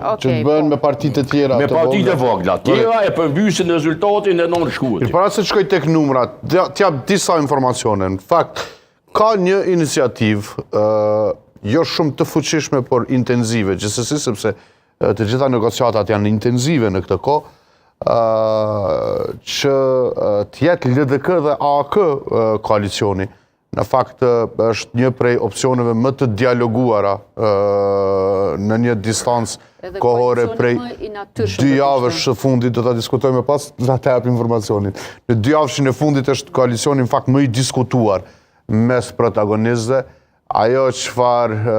që të bëhen me partitë e tjera. Me partitë e vogla. Tjera e përmbysin rezultatin e non-shkuetit. Para se të shkoj tek numrat, t'jap disa informacione. Në fakt, ka një iniciativë, jo shumë të fuqishme, por intenzive, gjithsesi sepse të gjitha negociatat janë intenzive në këtë kohë, që t'jetë LDK dhe AK koalicioni. Në fakt, është një prej opcioneve më të dialoguara në një distancë kohore prej 2 javësh së fundit, do ta diskutojmë pas, do ta jap informacionin. Në 2 javëshin e fundit është koalicioni në fakt më i diskutuar mes protagonistëve. Ajo çfarë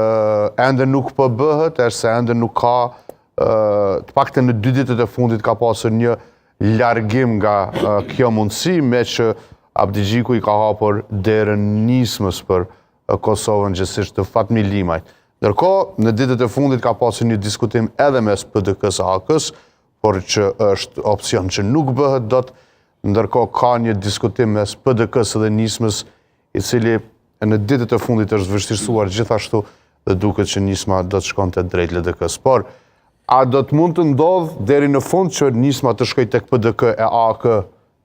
ende nuk po bëhet, është se ende nuk ka, të paktën në 2 ditët e fundit ka pasur një largim nga kjo mundësi, me që Abdi Gjiku i ka hapur derën nismës për Kosovën gjithsesi të Fatmir Limajt. Ndërkohë, në ditët e fundit ka pasur një diskutim edhe mes PDK-s e AK-s, por që është opcion që nuk bëhet dot. Ndërkohë ka një diskutim mes PDK-s dhe nismës, i cili në ditët e fundit është vështirësuar gjithashtu dhe duket që nisma do të shkonte drejt LDK-s. Por a do të mund të ndodhë deri në fund që nisma të shkojë tek PDK e AK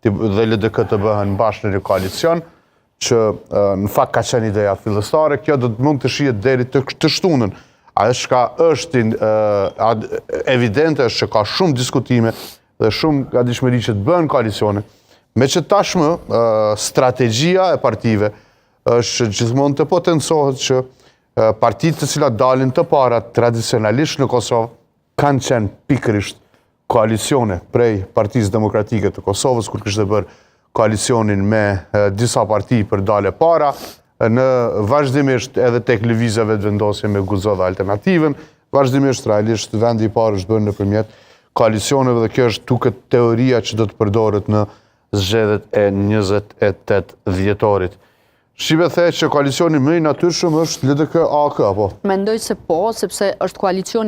dhe LDK të bëhen bashkë në një koalicion, që në fakt ka qenë ideja fillestare, kjo do të mund të shihet deri të shtunën. Ajo çka është evidente është që ka shumë diskutime dhe shumë gatishmëri që të bëhen koalicione, me që tashmë strategjia e partive është gjithmonë të potencohet që partitë të cilat dalin të para tradicionalisht në Kosovë kanë qenë pikërisht koalicione prej Partisë Demokratike të Kosovës, kur kishte bërë koalicionin me disa parti për dale para, në vazhdimisht edhe tek lëvizjeve të vendosje me Guzo dhe Alternativën, vazhdimisht realisht vendi i parë është bërë nëpërmjet koalicioneve dhe kjo është duket teoria që do të përdoret në zgjedhjet e 28 dhjetorit. Shqipe the që koalicioni më i natyrshëm është LDK-AK, apo? Mendoj se po, sepse është koalicioni